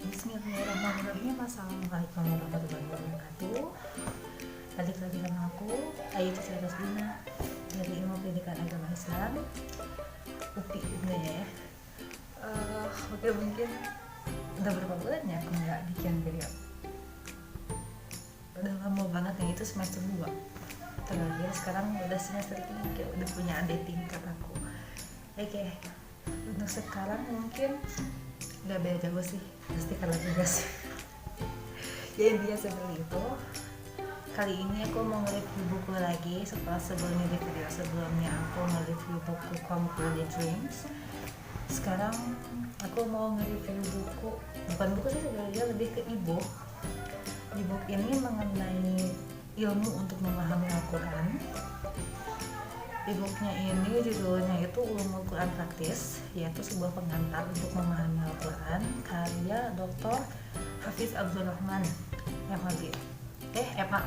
Bismillahirrahmanirrahim. Assalamualaikum warahmatullahi wabarakatuh. Balik lagi sama aku Ayu Citra Tasbina dari Ilmu Pendidikan Agama Islam UPI sebenarnya ya. Oke, mungkin udah berapa bulan ya aku nggak bikin video. Udah lama banget nih, itu semester 2 terakhir. Sekarang udah semester 3, udah punya adik tingkat aku. Oke, untuk sekarang mungkin nggak beda jauh sih, pasti kalah tugas. Ya intinya seperti itu. Kali ini aku mau nge-review buku lagi setelah sebelumnya di video sebelumnya aku nge-review buku Complete Dreams. Sekarang aku mau nge-review buku, bukan buku sih sebenarnya, lebih ke e-book. E-book ini mengenai ilmu untuk memahami Al-Quran. E-booknya ini judulnya itu Ulumul Quran Praktis, yaitu sebuah pengantar untuk memahami Al-Quran karya Dr. Hafiz Abdul Rahman MHG. MA.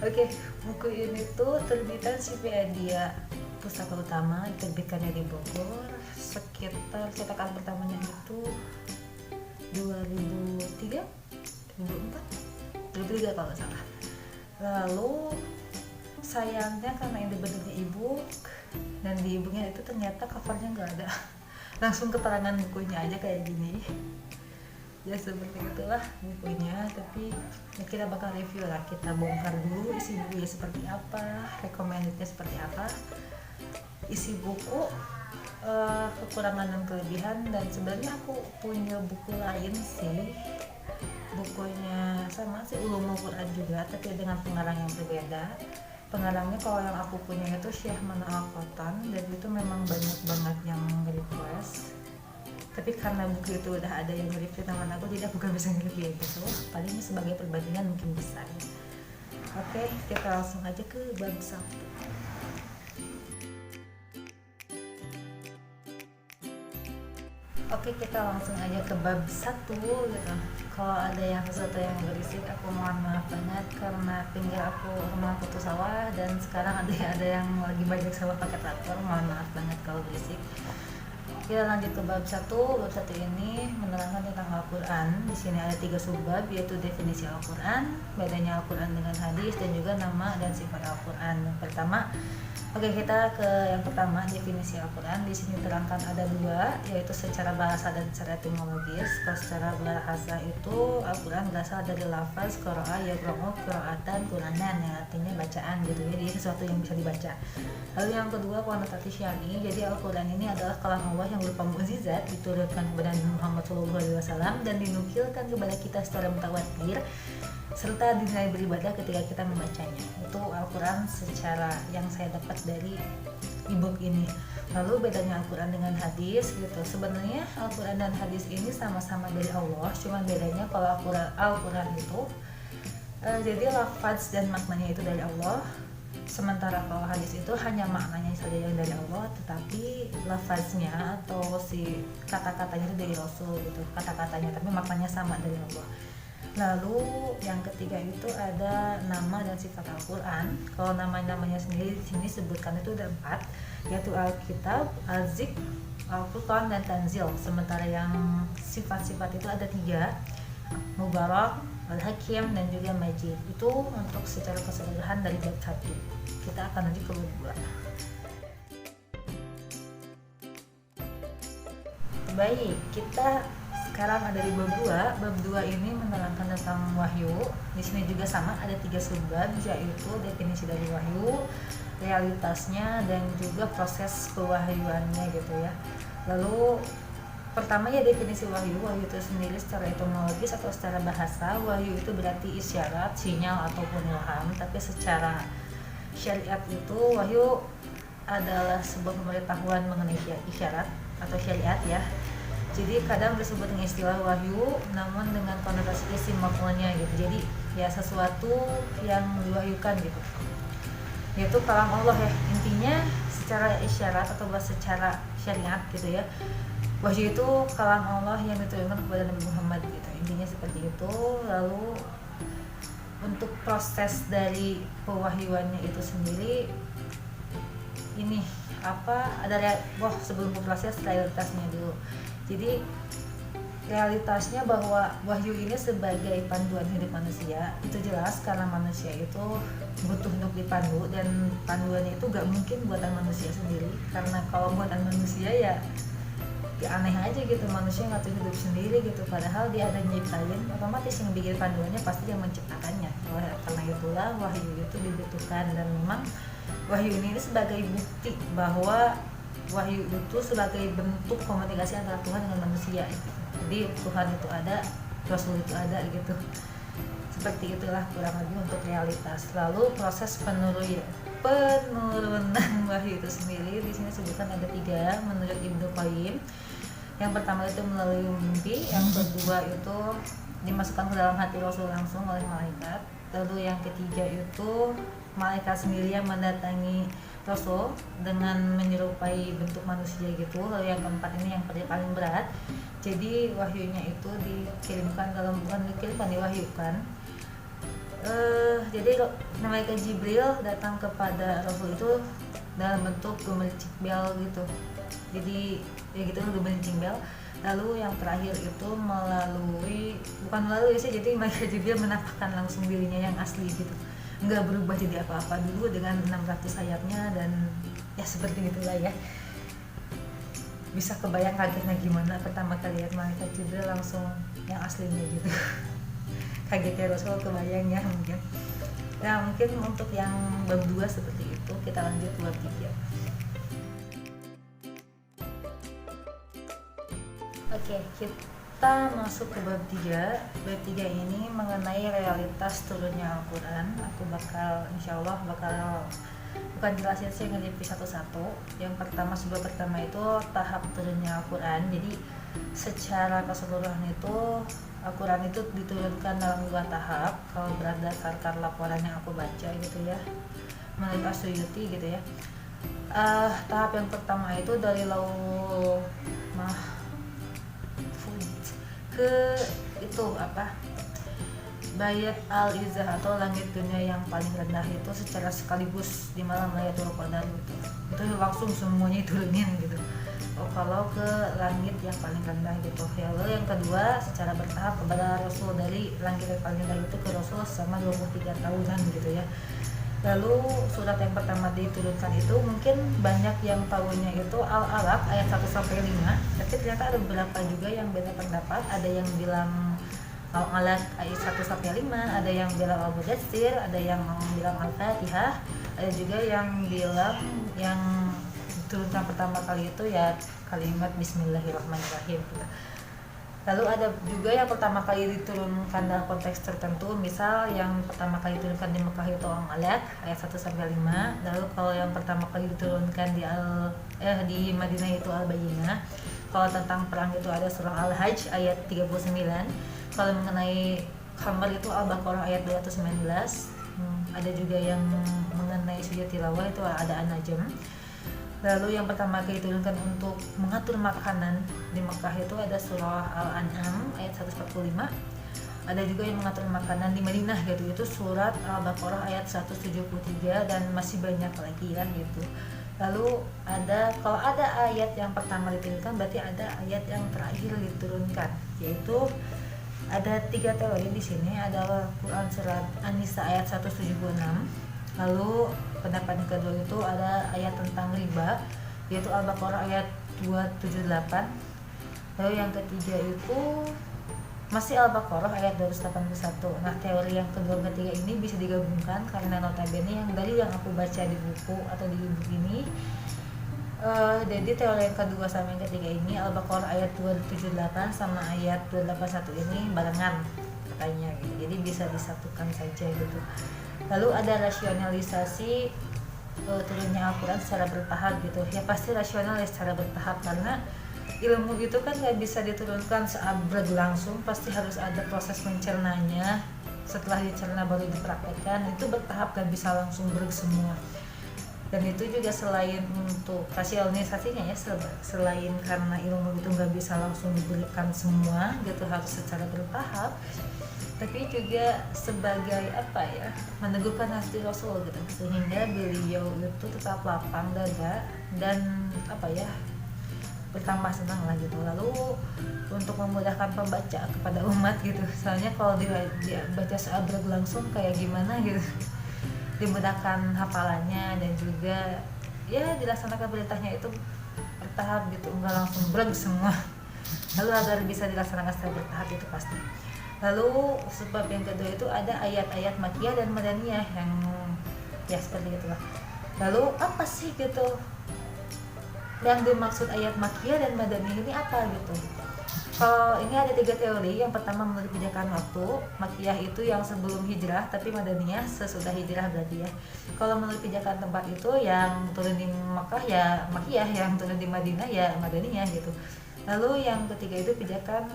Oke, buku ini tuh terbitan Sipedia Pustaka Utama, diterbitkannya di Bogor. Sekitar cetakan pertamanya itu 2003, 2003 kalau nggak salah. Lalu sayangnya karena ini bentuknya e-book dan di e-booknya itu ternyata covernya nggak ada, langsung keterangan bukunya aja kayak gini. Ya seperti itulah bukunya, tapi ya kita bakal review lah, kita bongkar dulu isi bukunya seperti apa, recommendednya seperti apa, isi buku, kekurangan dan kelebihan. Dan sebenarnya aku punya buku lain sih, bukunya sama sih Ulumul Quran juga, tapi dengan pengarang yang berbeda. Pengarangnya kalau yang aku punya itu Syekh Mana Al-Qatan, dan itu memang banyak banget yang request. Tapi karena buku itu udah ada yang nge-review teman aku, jadi aku gak bisa nge-review gitu. Palingnya sebagai perbandingan mungkin bisa ya. Oke, kita langsung aja ke bab 1. Oke, kita langsung aja ke bab 1 gitu. Kalau ada yang sesuatu yang berisik, aku mohon maaf banget karena pinggir aku rumah aku tuh sawah, dan sekarang ada yang lagi bajak sawah pakai traktor. Mohon maaf banget kalau berisik. Kita lanjut ke bab 1. Bab 1 ini menerangkan tentang Al-Quran. Di sini ada 3 subbab, yaitu definisi Al-Quran, bedanya Al-Quran dengan hadis, dan juga nama dan sifat Al-Quran. Yang pertama, kita ke yang pertama, definisi Al-Quran. Di sini terangkan ada 2, yaitu secara bahasa dan secara etimologis. Kalau secara bahasa itu Al-Quran berasal dari lafaz qira'a yaqra'u qira'atan Quranan, yang artinya bacaan gitu ya, jadi sesuatu yang bisa dibaca. Lalu yang kedua, konotasi syar'i. Jadi Al-Quran ini adalah kalam Allah yang berupa mukjizat, diturunkan kepada Nabi Muhammad SAW dan dinukilkan kepada kita secara mutawatir, serta dinilai beribadah ketika kita membacanya. Itu Al-Quran secara yang saya dapat dari e-book ini. Lalu bedanya Al-Quran dengan hadis gitu. Sebenarnya Al-Quran dan hadis ini sama-sama dari Allah, cuman bedanya kalau Al-Quran itu jadi lafaz dan maknanya itu dari Allah, sementara kalau hadis itu hanya maknanya saja yang dari Allah, tetapi lafaznya atau si kata-katanya itu dari Rasul gitu, kata-katanya, tapi maknanya sama dari Allah. Lalu yang ketiga itu ada nama dan sifat Al-Quran. Kalau namanya sendiri di sini sebutkan itu ada 4, yaitu Al-Kitab, Al-Zik, Al-Furqan, dan Tanzil. Sementara yang sifat-sifat itu ada 3, Mubarak, Al-Hakim, dan juga Majid. Itu untuk secara keseluruhan dari bab 1. Kita akan lanjut ke bab 2. Baik, kita sekarang ada di bab 2. Bab 2 ini menerangkan tentang wahyu. Di sini juga sama, ada 3 subbab, yaitu definisi dari wahyu, realitasnya, dan juga proses pewahyuannya gitu ya. Lalu pertama ya definisi wahyu. Wahyu itu sendiri secara etimologis atau secara bahasa, wahyu itu berarti isyarat, sinyal, ataupun ilham. Tapi secara syariat itu wahyu adalah sebuah pemberitahuan mengenai isyarat atau syariat ya. Jadi kadang disebut dengan istilah wahyu, namun dengan konotasi isim maf'ulnya gitu. Jadi ya sesuatu yang diwahyukan gitu, yaitu kalam Allah ya. Intinya secara isyarat atau secara syariat gitu ya, wahyu itu kalam Allah yang diturunkan kepada Nabi Muhammad gitu. Intinya seperti itu. Lalu untuk proses dari pewahyuannya itu sendiri ini sebelum proses realitasnya dulu. Jadi realitasnya bahwa wahyu ini sebagai panduan hidup manusia itu jelas, karena manusia itu butuh untuk dipandu, dan panduannya itu gak mungkin buatan manusia sendiri, karena kalau buatan manusia ya aneh aja gitu, manusia ngatur hidup sendiri gitu, padahal dia ada nyiptain, otomatis yang bikin panduannya pasti yang menciptakannya. Karena itulah wahyu itu dibutuhkan, dan memang wahyu ini sebagai bukti bahwa wahyu itu sebagai bentuk komunikasi antara Tuhan dengan manusia gitu. Jadi Tuhan itu ada, Rasul itu ada gitu. Seperti itulah kurang lebih untuk realitas. Lalu proses penurunan wahyu itu sendiri di sini sebutkan ada 3 menurut Ibnu Qayyim. Yang pertama itu melalui mimpi, yang kedua itu dimasukkan ke dalam hati Rasul langsung oleh malaikat. Lalu yang ketiga itu malaikat sendiri yang mendatangi Rasul dengan menyerupai bentuk manusia gitu. Lalu yang keempat ini yang paling berat. Jadi wahyunya itu dikirimkan dalam, bukan dikirimkan, diwahyukan. Jadi malaikat Jibril datang kepada Rasul itu dalam bentuk gemericik bel gitu. Jadi ya gitu, gemericik bel. Lalu yang terakhir itu bukan melalui sih, jadi malaikat Jibril menampakkan langsung dirinya yang asli gitu, nggak berubah jadi apa-apa dulu dengan 600 sayapnya, dan ya seperti itulah ya. Bisa kebayang kagetnya gimana pertama kali lihat malaikat Jibril langsung yang aslinya gitu. Kagetnya Rasul kebayang ya mungkin. Nah mungkin untuk yang bab 2 seperti itu, kita lanjut bab 3. Oke, kita masuk ke bab 3. Bab 3 ini mengenai realitas turunnya Al-Quran. Aku insyaallah bakal bukan jelasin sih, ngelipis satu-satu. Yang pertama, sebab pertama itu tahap turunnya Al-Quran. Jadi secara keseluruhan itu Al-Quran itu diturunkan dalam 2 tahap kalau berdasarkan laporan yang aku baca gitu ya, menurut Asyuyuti gitu ya. Tahap yang pertama itu dari Lauh Mahfuz ke itu Bayat Al-Izzah atau langit dunia yang paling rendah itu secara sekaligus di malam Lailatul Qadar gitu. Itu langsung semuanya diturunin gitu. Kalau ke langit yang paling rendah gitu. Lalu yang kedua secara bertahap kepada Rasul, dari langit yang paling rendah itu ke Rasul selama 23 tahunan gitu ya. Lalu surat yang pertama diturunkan itu mungkin banyak yang tahunya itu Al-Alaq ayat 1-5, tapi ternyata ada beberapa juga yang beda pendapat. Ada yang bilang Al-Alaq ayat 1-5, ada yang bilang Al-Mudaththir, ada yang bilang Al-Fatihah, ada juga yang bilang yang diturunkan pertama kali itu ya kalimat Bismillahirrahmanirrahim gitu. Lalu ada juga yang pertama kali diturunkan dalam konteks tertentu, misal yang pertama kali diturunkan di Mekah itu Al-Alaq ayat 1-5. Lalu kalau yang pertama kali diturunkan di Madinah itu Al-Bayyinah. Kalau tentang perang itu ada surah Al-Hajj ayat 39. Kalau mengenai khamar itu Al-Baqarah ayat 219. Ada juga yang mengenai sujud tilawah itu ada An-Najm. Lalu yang pertama kali diturunkan untuk mengatur makanan di Mekah itu ada surah Al-An'am ayat 145. Ada juga yang mengatur makanan di Madinah gitu, itu surat Al-Baqarah ayat 173, dan masih banyak lagi ya gitu. Lalu kalau ada ayat yang pertama diturunkan, berarti ada ayat yang terakhir diturunkan, yaitu ada 3 teori di sini. Adalah Quran surat An-Nisa ayat 176. Lalu pendapat yang kedua itu ada ayat tentang riba, yaitu Al-Baqarah ayat 278. Lalu yang ketiga itu masih Al-Baqarah ayat 281. Nah teori yang kedua dan ketiga ini bisa digabungkan karena notabene yang dari yang aku baca di buku atau di buku ini, jadi teori yang kedua sama yang ketiga ini Al-Baqarah ayat 278 sama ayat 281 ini barengan katanya gitu. Jadi bisa disatukan saja gitu. Lalu ada rasionalisasi turunnya Al-Quran secara bertahap gitu. Ya pasti rasional ya secara bertahap, karena ilmu itu kan gak bisa diturunkan seabrek langsung, pasti harus ada proses mencernanya. Setelah dicerna baru dipraktekkan, itu bertahap, gak bisa langsung brek semua. Dan itu juga selain untuk rasionalisasinya ya, selain karena ilmu itu gak bisa langsung diberikan semua gitu, harus secara bertahap, tapi juga sebagai meneguhkan hati Rasul gitu, sehingga beliau itu tetap lapang dada dan bertambah senang lah gitu. Lalu untuk memudahkan pembaca kepada umat gitu, soalnya kalau dia baca seabrek langsung kayak gimana gitu, dimudahkan hafalannya dan juga ya dilaksanakan perintahnya itu bertahap gitu, enggak langsung breg semua. Lalu agar bisa dilaksanakan secara bertahap itu pasti. Lalu sebab yang kedua itu ada ayat-ayat Makkiyah dan Madaniyah yang ya seperti itulah. Lalu apa sih gitu yang dimaksud ayat Makkiyah dan Madaniyah ini apa gitu? Kalau ini ada 3 teori. Yang pertama menurut pijakan waktu, Makkiyah itu yang sebelum hijrah, tapi Madaniyah sesudah hijrah berarti ya. Kalau menurut pijakan tempat itu yang turun di Makkah ya Makkiyah, yang turun di Madinah ya Madaniyah gitu. Lalu yang ketiga itu pijakan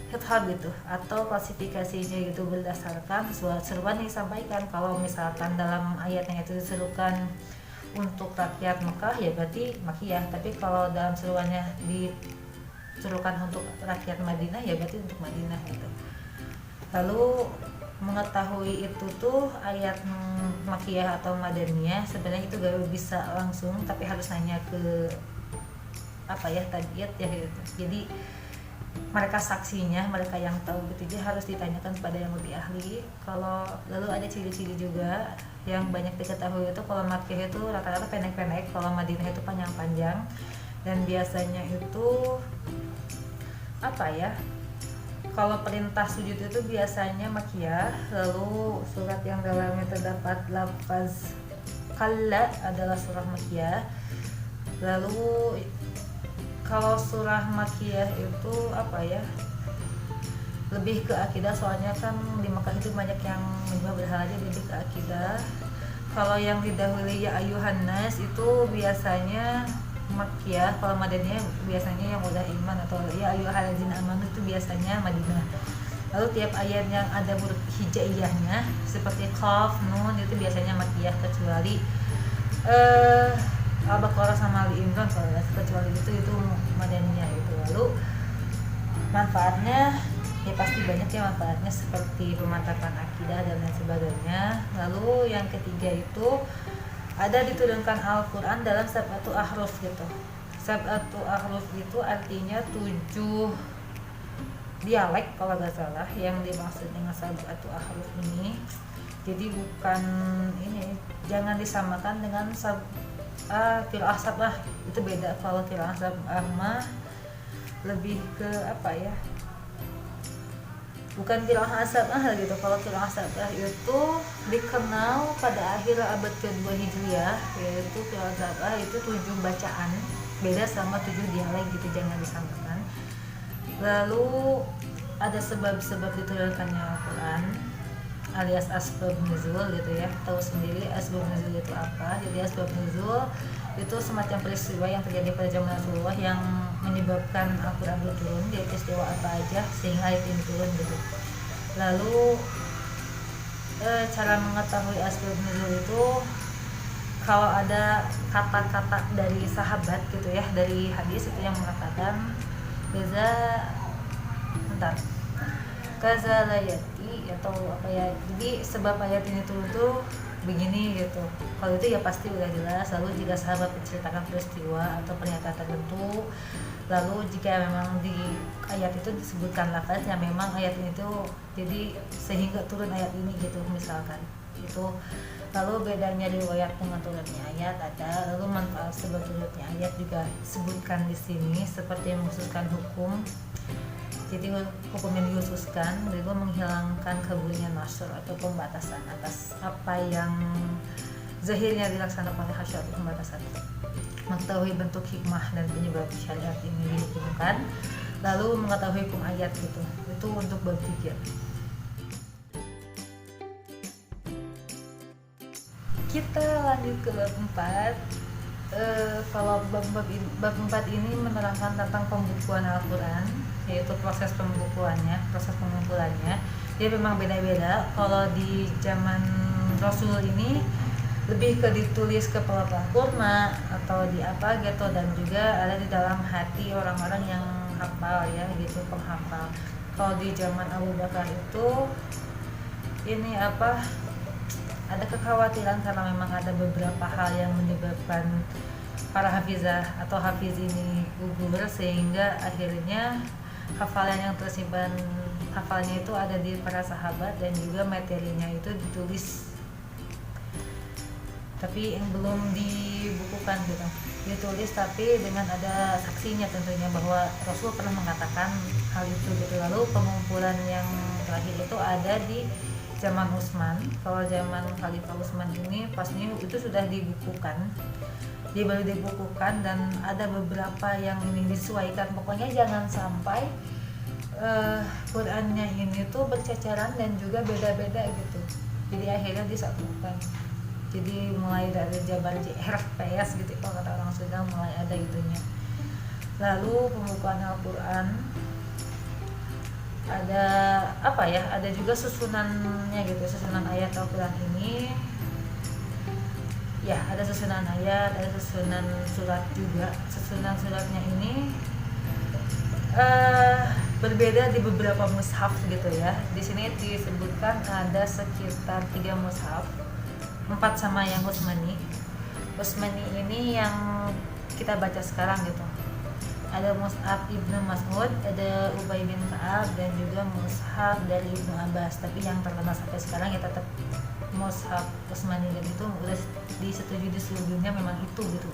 hithab gitu, atau klasifikasinya gitu berdasarkan seruan yang disampaikan. Kalau misalkan dalam ayatnya itu diserukan untuk rakyat Mekah ya berarti Makkiyah, tapi kalau dalam seruannya diserukan untuk rakyat Madinah ya berarti untuk Madinah gitu. Lalu mengetahui itu tuh ayat Makkiyah atau Madaniyah sebenarnya itu gak bisa langsung, tapi harus nanya ke apa ya tabiat ya gitu. Jadi mereka saksinya, mereka yang tahu gitu, jadi harus ditanyakan kepada yang lebih ahli. Kalau lalu ada ciri-ciri juga yang banyak diketahui itu kalau Makkiyah itu rata-rata pendek-pendek, kalau Madinah itu panjang-panjang, dan biasanya itu apa ya, kalau perintah sujud itu biasanya Makkiyah. Lalu surat yang dalamnya terdapat lafaz kalla adalah surah Makkiyah. Lalu kalau surah Makkiyah itu apa ya, lebih ke akidah, soalnya kan di Makkah itu banyak yang menyembah berhala, jadi lebih ke akidah. Kalau yang didahului ya ayuhan nas itu biasanya Makkiyah. Kalau Madaniyah biasanya yang udah iman atau ya ayyuhallazina amanu itu biasanya Madinah. Lalu tiap ayat yang ada huruf hijaiyahnya seperti qaf, nun itu biasanya Makkiyah, kecuali Al-Baqarah sama Ali Imran, kecuali itu Madaniyah itu. Lalu manfaatnya ya pasti banyak ya manfaatnya, seperti pemantapan akidah dan lain sebagainya. Lalu yang ketiga itu ada diturunkan Al-Quran dalam sab'atu ahruf gitu. Sab'atu ahruf itu artinya 7 dialek kalau nggak salah yang dimaksud dengan sab'atu ahruf ini. Jadi bukan ini, jangan disamakan dengan qiraah sab'ah, itu beda. Kalau qiraah sab'ah mah lebih ke apa ya, bukan qiraah sab'ah gitu. Kalau qiraah sab'ah itu dikenal pada akhir abad ke-2 Hijriah, yaitu qiraah sab'ah itu 7 bacaan, beda sama 7 dialek gitu, jangan disamakan. Lalu ada sebab-sebab diturunkannya Al-Quran alias asbab nuzul gitu ya. Tahu sendiri asbab nuzul itu apa. Jadi asbab nuzul itu semacam peristiwa yang terjadi pada zaman Rasulullah yang menyebabkan Al-Quran itu turun. Dia peristiwa apa aja sehingga ayat ini turun gitu. Lalu cara mengetahui asbab nuzul itu kalau ada kata-kata dari sahabat gitu ya, dari hadis itu yang mengatakan kaza layati atau apa ya, jadi sebab ayat ini turun tuh begini gitu. Kalau itu ya pasti udah jelas. Lalu jika sahabat menceritakan peristiwa atau pernyataan tertentu, lalu jika memang di ayat itu disebutkan lafaz yang memang ayat ini tuh jadi sehingga turun ayat ini gitu misalkan itu. Lalu bedanya riwayat dengan turunnya ayat ada. Lalu manfaat sebab turunnya ayat juga disebutkan di sini, seperti mengkhususkan hukum. Jadi hukum yang dikhususkan itu menghilangkan kebunyian masyhur atau pembatasan atas apa yang zahirnya dilaksanakan oleh hasyar atau pembatasan. Mengetahui bentuk hikmah dan penyebab syariat ini dihukumkan, lalu mengetahui hukum ayat gitu. Itu untuk bab 3. Kita lanjut ke bab 4. Kalau bab 4 ini menerangkan tentang pembukuan Al-Quran, yaitu proses pembukuannya, proses pengumpulannya. Dia memang beda-beda. Kalau di zaman Rasul ini lebih ke ditulis ke pelepah kurma atau di apa gitu, dan juga ada di dalam hati orang-orang yang hafal ya gitu, penghafal. Kalau di zaman Abu Bakar itu ini apa, ada kekhawatiran karena memang ada beberapa hal yang menyebabkan para hafizah atau hafiz ini gugur, sehingga akhirnya hafalan yang tersimpan, hafalnya itu ada di para sahabat, dan juga materinya itu ditulis tapi yang belum dibukukan gitu, ditulis tapi dengan ada saksinya tentunya bahwa Rasul pernah mengatakan hal itu gitu. Lalu pengumpulan yang terakhir itu ada di zaman Utsman. Kalau zaman Khalifah Utsman ini pasnya itu sudah dibukukan, dia baru dibukukan, dan ada beberapa yang ini disesuaikan. Pokoknya jangan sampai Qurannya ini tuh berceceran dan juga beda-beda gitu, jadi akhirnya disatukan. Jadi mulai dari Jabar JR PS gitu kalau kata orang Sunda, mulai ada itunya. Lalu pembukaan Al-Quran ada apa ya, ada juga susunannya gitu, susunan ayat Al-Quran ini ya, ada susunan ayat, ada susunan surat juga. Susunan suratnya ini berbeda di beberapa mushaf gitu ya. Di sini disebutkan ada sekitar 3 mushaf, 4 sama yang Utsmani. Utsmani ini yang kita baca sekarang gitu. Ada mushaf Ibnu Mas'ud, ada Ubay bin Ka'ab, dan juga mushaf dari Ibnu Abbas. Tapi yang terkenal sampai sekarang ya tetap mushaf Utsmani, dan itu udah disetujui di seluruh dunia, memang itu gitu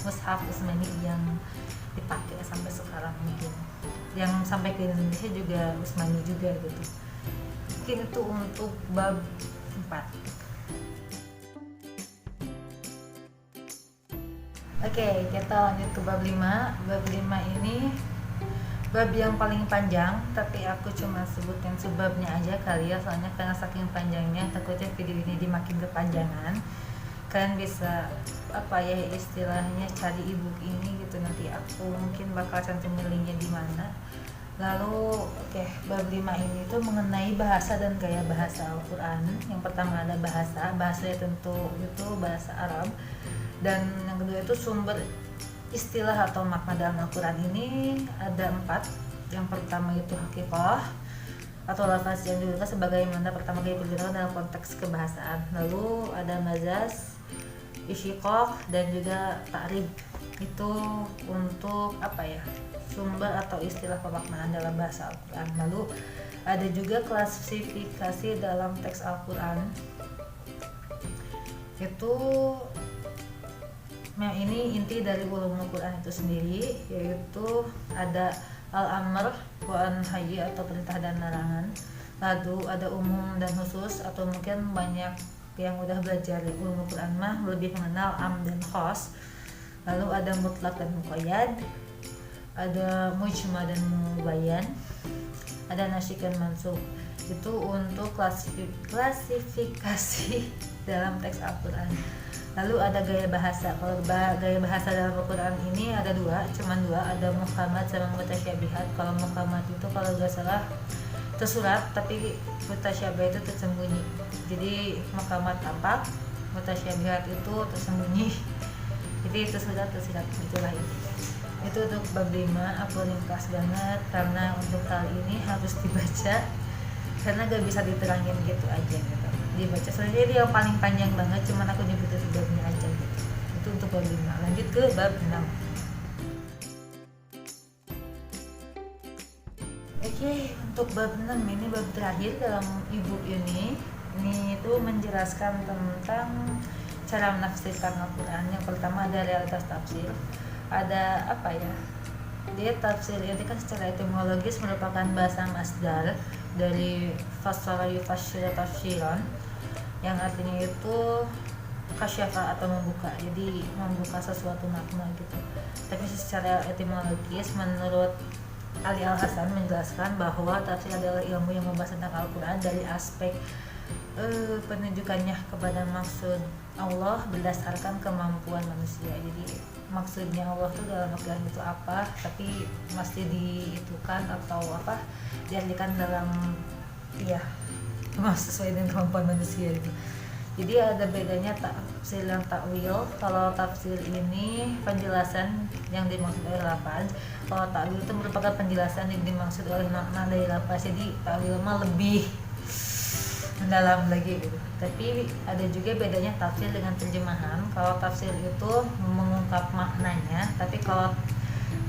mushaf Utsmani yang dipakai sampai sekarang. Mungkin yang sampai ke Indonesia juga Utsmani juga gitu. Mungkin itu untuk bab 4. Oke, kita lanjut ke bab 5. Bab 5 ini bab yang paling panjang, tapi aku cuma sebutin sebabnya aja kali ya, soalnya karena saking panjangnya takutnya video ini dimakin kepanjangan. Kalian bisa apa ya istilahnya cari ebook ini gitu, nanti aku mungkin bakal cantumin linknya di mana. Lalu bab 5 ini tuh mengenai bahasa dan gaya bahasa Al-Quran. Yang pertama ada bahasanya tentu itu bahasa Arab, dan yang kedua itu sumber istilah atau makna dalam Al-Quran ini ada 4. Yang pertama itu hakikah atau lafaz yang digunakan sebagaimana pertama kali digunakan dalam konteks kebahasaan. Lalu ada majaz, isyiqaq, dan juga ta'rib. Itu untuk apa ya, sumber atau istilah pemaknaan dalam bahasa Al-Quran. Lalu ada juga klasifikasi dalam teks Al-Quran. Itu yang ini inti dari ulumul Quran itu sendiri, yaitu ada al-amr wa an-nahy atau perintah dan larangan. Lalu ada umum dan khusus, atau mungkin banyak yang udah belajar di ulumul Quran mah lebih mengenal am dan khas. Lalu ada mutlak dan muqayyad, ada mujma dan mubayyan, ada nasikh dan mansukh. Itu untuk klasifikasi dalam teks Al-Quran. Lalu ada gaya bahasa. Kalau gaya bahasa dalam Al-Quran ini ada cuman dua, ada muhkamat sama mutasyabihat. Kalau muhkamat itu kalau nggak salah tersurat, tapi mutasyabihat itu tersembunyi. Jadi muhkamat tampak, mutasyabihat itu tersembunyi. Jadi tersurat itulah itu. Itu untuk bab 5. Aku ringkas banget karena untuk kali ini harus dibaca, karena gak bisa diterangin gitu aja gitu, dibaca. Soalnya dia yang paling panjang banget, cuman aku nyebutin babnya aja gitu. Itu untuk bab 5. Lanjut ke bab 6. Untuk bab 6 ini bab terakhir dalam ebook ini itu menjelaskan tentang cara menafsirkan Al-Quran. Yang pertama ada realitas tafsir, ada apa ya, dia tafsir ini kan secara etimologis merupakan bahasa masdar dari fassara yufassir tafsiran, yang artinya itu kasyafa atau membuka, jadi membuka sesuatu makna gitu. Tapi secara etimologis menurut Ali Al-Hasan menjelaskan bahwa tafsir adalah ilmu yang membahas tentang Al-Quran dari aspek penunjukannya kepada maksud Allah berdasarkan kemampuan manusia. Jadi maksudnya Allah itu dalam Al-Quran itu apa, tapi mesti diitukan atau apa, diartikan dalam sesuai dengan kemampuan manusia gitu. Jadi ada bedanya tafsir dan takwil. Kalau tafsir ini penjelasan yang dimaksud oleh lafaz, kalau takwil itu merupakan penjelasan yang dimaksud oleh makna dari lafaz. Jadi takwil mah lebih mendalam lagi gitu. Tapi ada juga bedanya tafsir dengan terjemahan. Kalau tafsir itu mengungkap maknanya, tapi kalau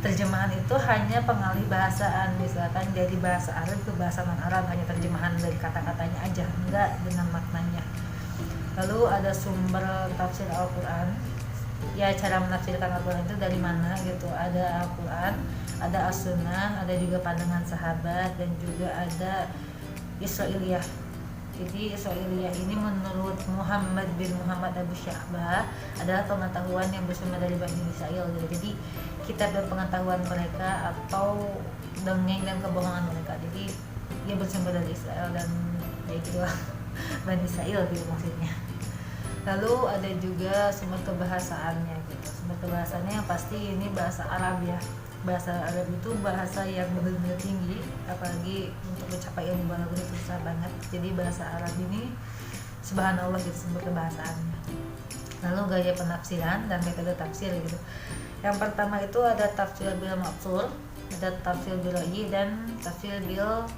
terjemahan itu hanya pengalih bahasaan, misalkan dari bahasa Arab ke bahasa non-Arab, hanya terjemahan dari kata-katanya aja, enggak dengan maknanya. Lalu ada sumber tafsir Al-Quran, ya cara menafsirkan Al-Quran itu dari mana gitu. Ada Al-Quran, ada As-Sunnah, ada juga pandangan sahabat, dan juga ada Israiliyah. Jadi Israiliyah ini menurut Muhammad bin Muhammad Abu Sya'bah adalah pengetahuan yang bersumber dari Bani Israel gitu. Jadi kitab dan pengetahuan mereka atau dongeng dan kebohongan mereka. Jadi dia bersumber dari Israel dan ya itulah Bani Israel gitu maksudnya. Lalu ada juga sumber kebahasaannya gitu. Sumber kebahasaannya yang pasti ini bahasa Arab ya. Bahasa Arab itu bahasa yang benar-benar tinggi, apalagi untuk mencapai ilmu balaghah itu susah banget. Jadi bahasa Arab ini subhanallah gitu sumber kebahasaannya. Lalu gaya penafsiran dan metode tafsir gitu. Yang pertama itu ada tafsir bil maqsur, ada tafsir bil ra'yi, dan tafsir bil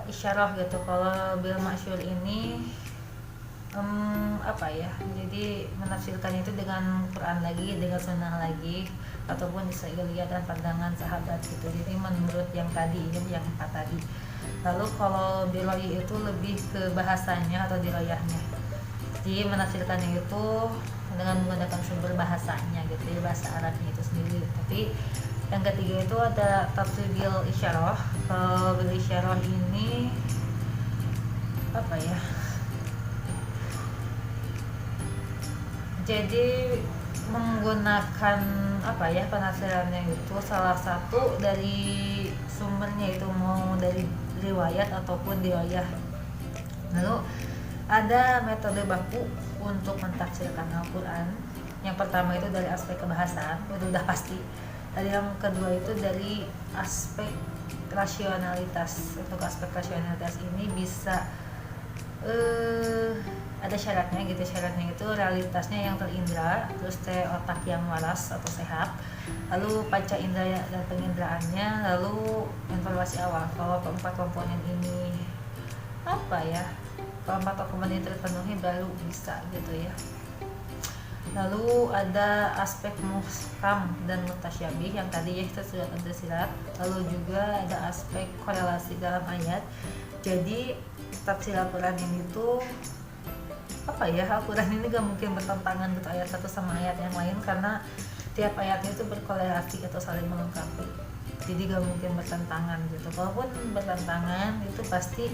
isyarah gitu. Kalau bil maqsur ini apa ya, jadi menafsirkan itu dengan Quran lagi, dengan sunnah lagi, ataupun Israiliyah dan pandangan sahabat gitu. Jadi menurut yang tadi, yang 4 tadi. Lalu kalau dirayah itu lebih ke bahasanya atau dirayahnya, jadi menafsirkannya itu dengan menggunakan sumber bahasanya gitu ya, bahasa Arabnya itu sendiri. Tapi yang ketiga itu ada tafsir bil isyarah. Kalau bil isyarah ini apa ya, jadi menggunakan apa ya, penafsirannya itu salah satu dari sumbernya itu mau dari riwayat ataupun dirayah. Lalu ada metode baku untuk mentafsirkan Al-Quran. Yang pertama itu dari aspek kebahasaan, itu udah pasti. Dan yang kedua itu dari aspek rasionalitas. Untuk aspek rasionalitas ini bisa ada syaratnya gitu. Syaratnya itu realitasnya yang terindra, terus otak yang waras atau sehat, lalu panca indera dan pengindraannya, lalu informasi awal. Kalau keempat komponen ini apa ya, keempat komponen terpenuhi baru bisa gitu ya. Lalu ada aspek muhkam dan mutasyabih yang tadi ya itu sudah tersirat. Lalu juga ada aspek korelasi dalam ayat. Jadi tafsir Al-Quran ini tuh apa ya, Al-Quran ini gak mungkin bertentangan gitu ayat satu sama ayat yang lain, karena tiap ayatnya itu berkorelasi atau saling melengkapi. Jadi gak mungkin bertentangan gitu. Kalaupun bertentangan itu pasti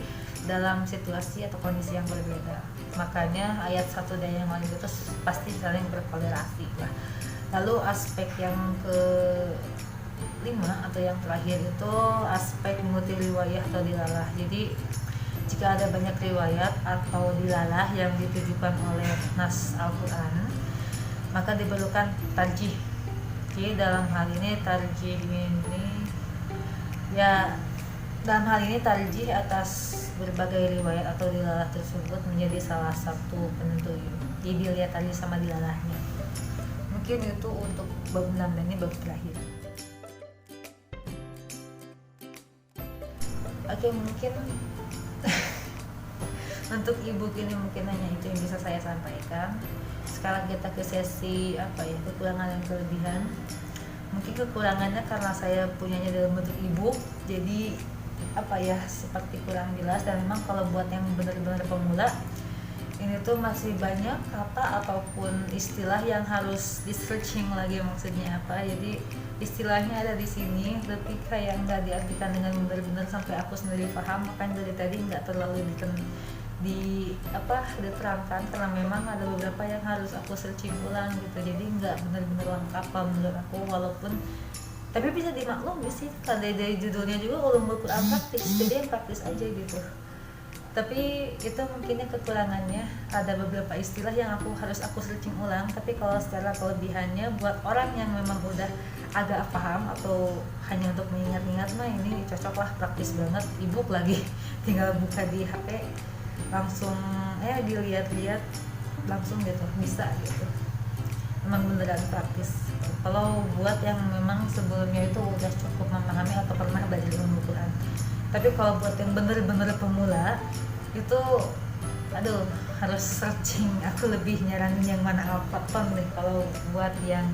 dalam situasi atau kondisi yang berbeda. Makanya ayat satu dan yang lain itu pasti saling berkorelasi lah. Lalu aspek yang ke-5 atau yang terakhir itu aspek mengikuti riwayah atau dilalah. Jadi jika ada banyak riwayat atau dilalah yang ditujukan oleh nas Al-Quran, maka diperlukan tarjih. Jadi dalam hal ini tarjih atas berbagai riwayat atau dilalah tersebut menjadi salah satu penentu. Jadi dilihat tadi sama dilalahnya. Mungkin itu untuk bab 6 dan ini bab terakhir. Oke, mungkin untuk ebook ini mungkin hanya itu yang bisa saya sampaikan. Sekarang kita ke sesi apa ya, kekurangan dan kelebihan. Mungkin kekurangannya karena saya punyanya dalam bentuk ebook, jadi apa ya, seperti kurang jelas. Dan memang kalau buat yang benar-benar pemula, ini tuh masih banyak kata ataupun istilah yang harus di searching lagi maksudnya apa. Jadi istilahnya ada di sini, tapi kayak nggak diartikan dengan benar-benar sampai aku sendiri paham. Makanya dari tadi nggak terlalu diterangkan, karena memang ada beberapa yang harus aku searching ulang gitu. Jadi nggak benar-benar lengkap menurut aku, walaupun tapi bisa dimaklumi sih karena dari judulnya juga ulumul Quran praktis, jadi yang praktis aja gitu. Tapi itu mungkinnya kekurangannya, ada beberapa istilah yang harus aku searching ulang. Tapi kalau secara kelebihannya buat orang yang memang udah agak paham atau hanya untuk mengingat-ingat mah ini cocok lah, praktis banget. Ebook lagi tinggal buka di HP langsung dilihat-lihat langsung gitu, bisa gitu. Memang beneran praktis. Kalau buat yang memang sebelumnya itu udah cukup memahami atau pernah belajar ilmu Quran. Tapi kalau buat yang bener-bener pemula, itu aduh harus searching. Aku lebih nyaranin yang mana Al-Qur'an deh kalau buat yang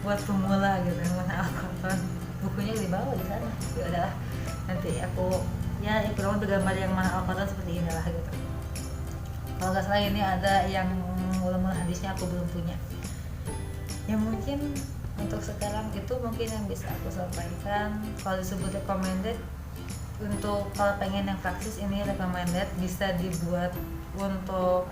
buat pemula gitu, yang mana Al-Qur'an. Bukunya di bawah di sana. Ya udahlah, nanti aku ya kurang lebih gambar yang mana Al-Qur'an seperti inilah gitu. Kalau nggak salah ini ada yang ulama hadisnya, aku belum punya. Ya mungkin untuk sekarang itu mungkin yang bisa aku sampaikan. Kalau disebut recommended, untuk kalau pengen yang praktis ini recommended, bisa dibuat untuk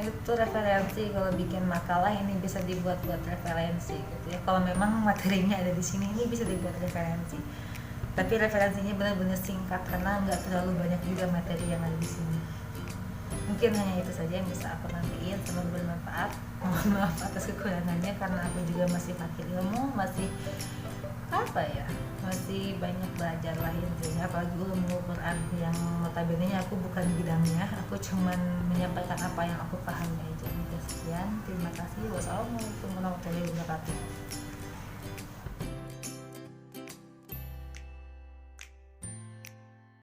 itu referensi. Kalau bikin makalah ini bisa dibuat buat referensi gitu ya. Kalau memang materinya ada di sini, ini bisa dibuat referensi, tapi referensinya benar-benar singkat karena nggak terlalu banyak juga materi yang ada di sini. Mungkin hanya itu saja yang bisa aku nantiin, semoga bermanfaat. Mohon maaf atas kekurangannya karena aku juga masih pakai ilmu, masih masih banyak belajar lah intinya, apalagi ulumul Quran yang notabene aku bukan bidangnya, aku cuman menyampaikan apa yang aku pahami aja. Sekian, terima kasih. Wassalamualaikum warahmatullahi wabarakatuh.